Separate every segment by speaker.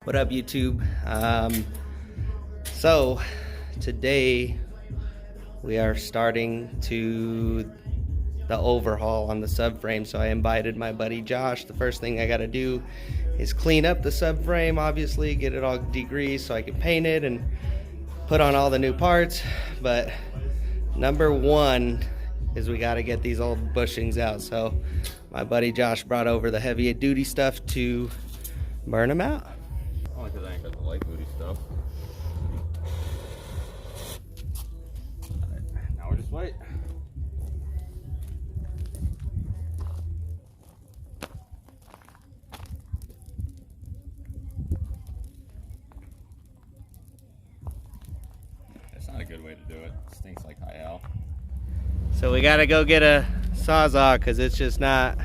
Speaker 1: What up, YouTube? So today we are starting to the overhaul on the subframe. So I invited my buddy Josh. The first thing I got to do is clean up the subframe, obviously, get it all degreased so I can paint it and put on all the new parts. But number one is we got to get these old bushings out. So my buddy Josh brought over the heavy duty stuff to burn them out.
Speaker 2: Only because I ain't got the light duty stuff. Alright, now we're just wait. That's not a good way to do it. It stinks like high L.
Speaker 1: So we gotta go get a Sawzall because it's just not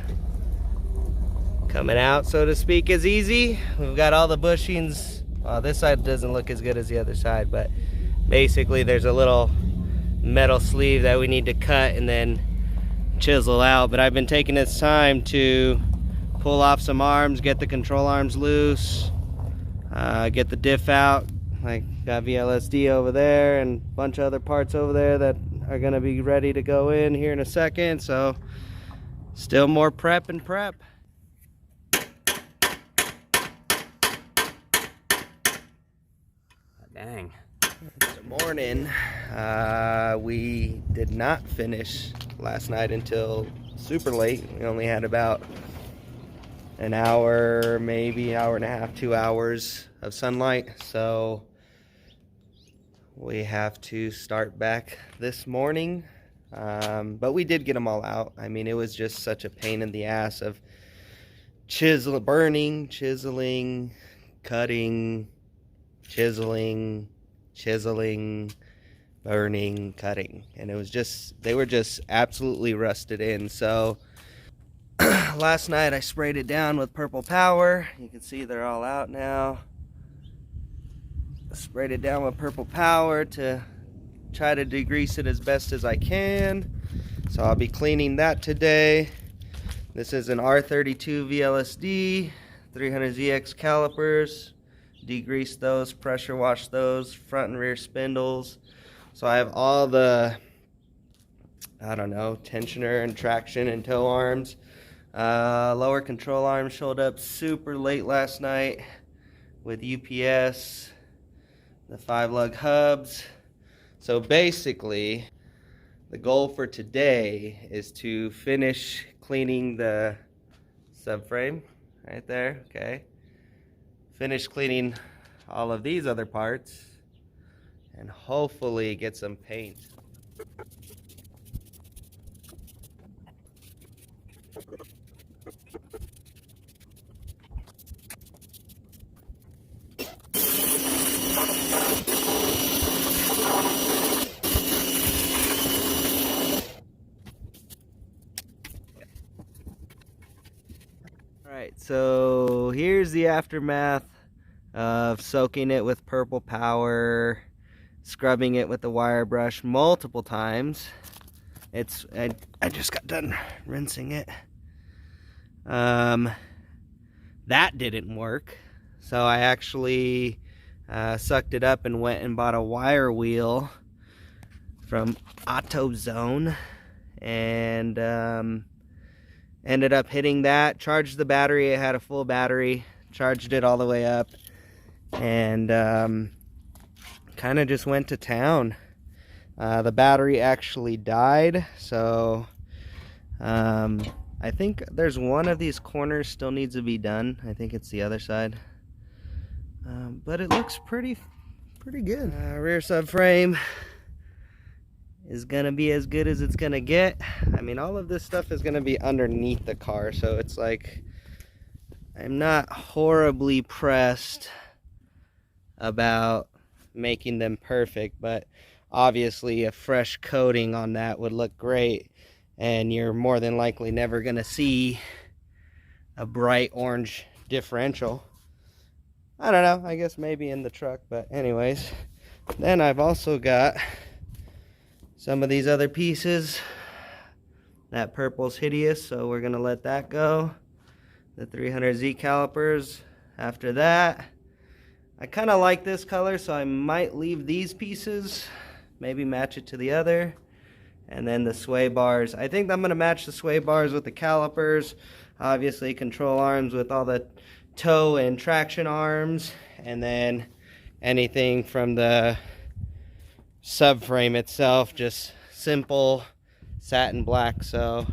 Speaker 1: coming out, so to speak, as easy. We've got all the bushings. Well, this side doesn't look as good as the other side, but basically there's a little metal sleeve that we need to cut and then chisel out. But I've been taking this time to pull off some arms, get the control arms loose, get the diff out. Like, got VLSD over there and a bunch of other parts over there that are gonna be ready to go in here in a second. So still more prep and prep.
Speaker 2: Dang.
Speaker 1: Good morning. We did not finish last night until super late. We only had about an hour, maybe hour and a half, 2 hours of sunlight. So we have to start back this morning. But we did get them all out. I mean, it was just such a pain in the ass of burning, chiseling, cutting, chiseling, burning, cutting, and it was just, they were just absolutely rusted in. So last night I sprayed it down with Purple Power. You can see they're all out now. I sprayed it down with Purple Power to try to degrease it as best as I can. So I'll be cleaning that today. This is an R32 VLSD, 300ZX calipers. Degrease those, pressure wash those, front and rear spindles. So I have all the, I don't know, tensioner and traction and tow arms. Lower control arm showed up super late last night with UPS, the 5-lug hubs. So basically, the goal for today is to finish cleaning the subframe right there, okay? Finish cleaning all of these other parts and hopefully get some paint. Alright, so here's the aftermath of soaking it with Purple Power, scrubbing it with the wire brush multiple times. I just got done rinsing it. That didn't work, so I actually sucked it up and went and bought a wire wheel from AutoZone and ended up hitting that, charged the battery. It had a full battery, charged it all the way up, and kind of just went to town. The battery actually died, so I think there's one of these corners still needs to be done. I think it's the other side, but it looks pretty good. Rear subframe is gonna be as good as it's gonna get. I mean, all of this stuff is gonna be underneath the car, so it's like I'm not horribly pressed about making them perfect, but obviously a fresh coating on that would look great, and you're more than likely never gonna see a bright orange differential. I don't know, I guess maybe in the truck, but anyways. Then I've also got some of these other pieces. That purple's hideous, so we're gonna let that go. The 300Z calipers after that. I kind of like this color, so I might leave these pieces, maybe match it to the other. And then the sway bars, I think I'm going to match the sway bars with the calipers. Obviously control arms with all the toe and traction arms, and then anything from the subframe itself, just simple satin black. So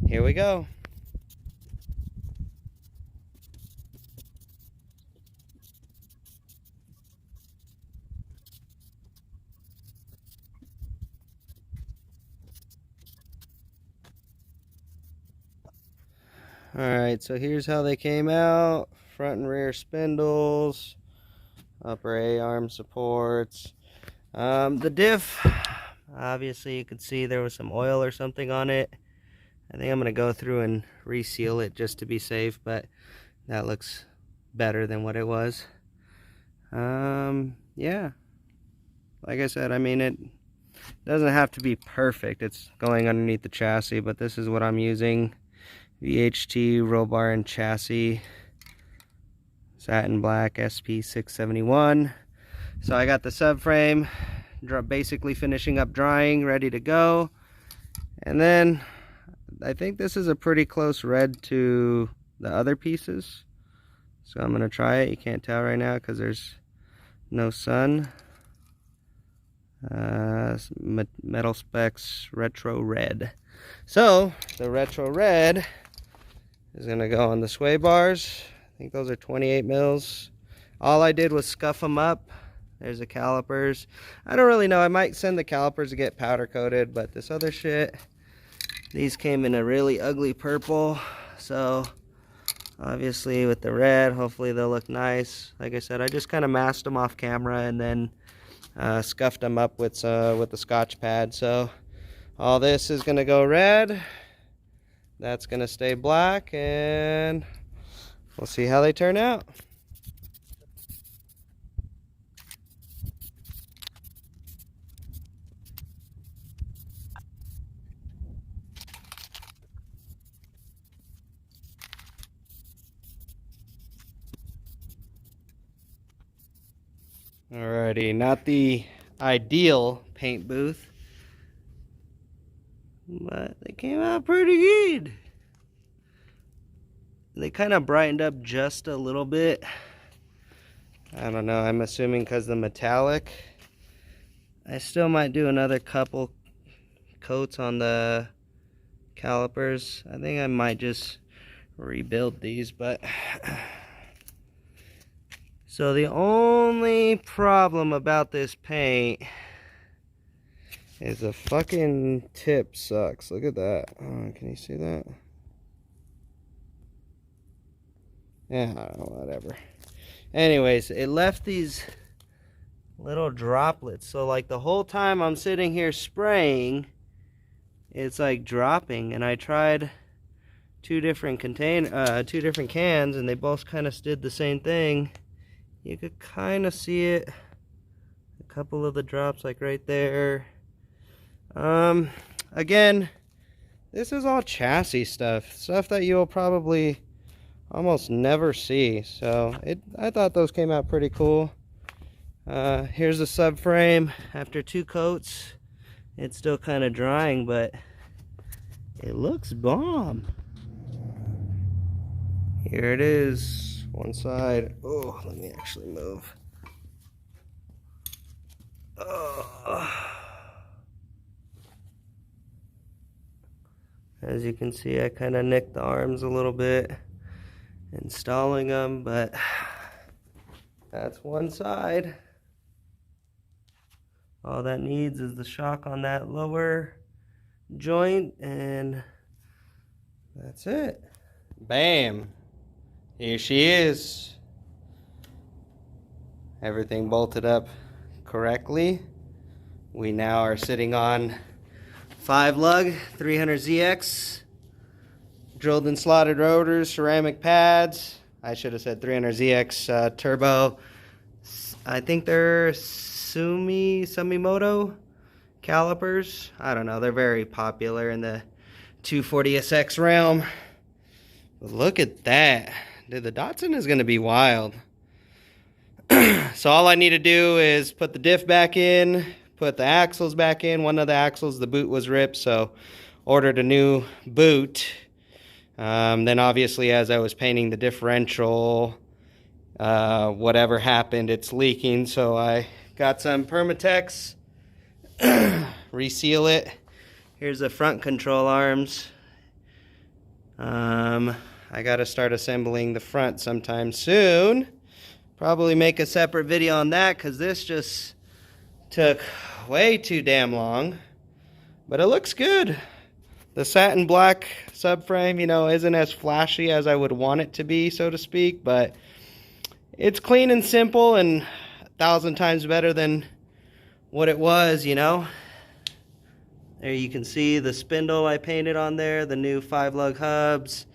Speaker 1: here we go. Alright, so here's how they came out. Front and rear spindles, upper A-arm supports. The diff, obviously you can see there was some oil or something on it. I think I'm going to go through and reseal it just to be safe, but that looks better than what it was. Yeah. Like I said, I mean, it doesn't have to be perfect. It's going underneath the chassis, but this is what I'm using. VHT roll bar and chassis, satin black SP671. So I got the subframe basically finishing up drying, ready to go. And then I think this is a pretty close red to the other pieces, so I'm gonna try it. You can't tell right now because there's no sun. Metal Specs Retro Red. So the Retro Red is gonna go on the sway bars. I think those are 28 mils. All I did was scuff them up. There's the calipers. I don't really know. I might send the calipers to get powder coated, but this other shit, these came in a really ugly purple. So obviously with the red, hopefully they'll look nice. Like I said, I just kind of masked them off camera and then scuffed them up with the Scotch pad. So all this is gonna go red. That's gonna stay black, and we'll see how they turn out. Alrighty, not the ideal paint booth, but they came out pretty good. They kind of brightened up just a little bit. I don't know, I'm assuming because the metallic. I still might do another couple coats on the calipers. I think I might just rebuild these, but so the only problem about this paint is the fucking tip sucks. Look at that. Oh, can you see that? Yeah, whatever. Anyways, it left these little droplets. So like the whole time I'm sitting here spraying, it's like dropping. And I tried two different cans, and they both kind of did the same thing. You could kind of see it. A couple of the drops, like right there. Again, this is all chassis stuff that you'll probably almost never see. So I thought those came out pretty cool. Here's the subframe. After 2 coats, it's still kind of drying, but it looks bomb. Here it is, one side. Oh, let me actually move. Oh. As you can see, I kind of nicked the arms a little bit installing them, but that's one side. All that needs is the shock on that lower joint, and that's it. Bam! Here she is. Everything bolted up correctly. We now are sitting on 5 lug 300ZX, drilled and slotted rotors, ceramic pads. I should have said 300ZX turbo. I think they're Sumimoto calipers. I don't know, they're very popular in the 240SX realm. But look at that. Dude, the Datsun is going to be wild. So all I need to do is put the diff back in, put the axles back in. One of the axles, the boot was ripped, so ordered a new boot. Then obviously as I was painting the differential, whatever happened, it's leaking, so I got some Permatex, reseal it. Here's the front control arms. I gotta start assembling the front sometime soon. Probably make a separate video on that because this just took way too damn long, but it looks good. The satin black subframe, you know, isn't as flashy as I would want it to be, so to speak, but it's clean and simple and 1,000 times better than what it was, you know. There you can see the spindle I painted on there, the new 5-lug hubs,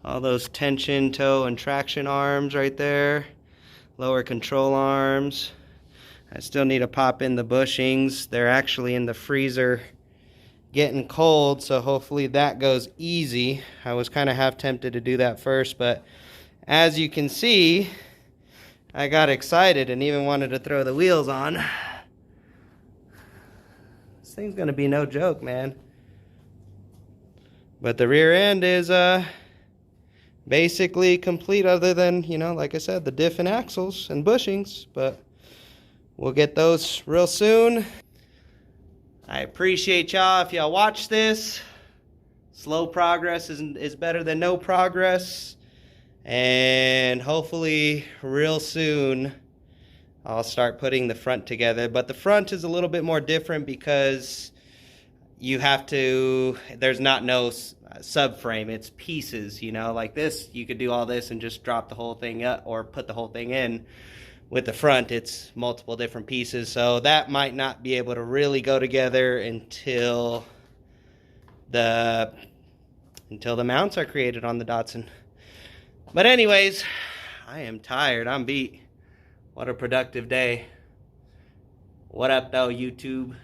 Speaker 1: all those tension, toe, and traction arms right there, lower control arms. I still need to pop in the bushings. They're actually in the freezer getting cold, so hopefully that goes easy. I was kind of half tempted to do that first, but as you can see, I got excited and even wanted to throw the wheels on. This thing's gonna be no joke, man. But the rear end is basically complete, other than, you know, like I said, the diff and axles and bushings, but we'll get those real soon. I appreciate y'all if y'all watch this. Slow progress is better than no progress. And hopefully real soon I'll start putting the front together. But the front is a little bit more different because you have to, there's not no subframe, it's pieces, you know, like this. You could do all this and just drop the whole thing up or put the whole thing in. With the front, it's multiple different pieces, so that might not be able to really go together until the mounts are created on the Datsun. But anyways, I am tired. I'm beat. What a productive day. What up though, YouTube?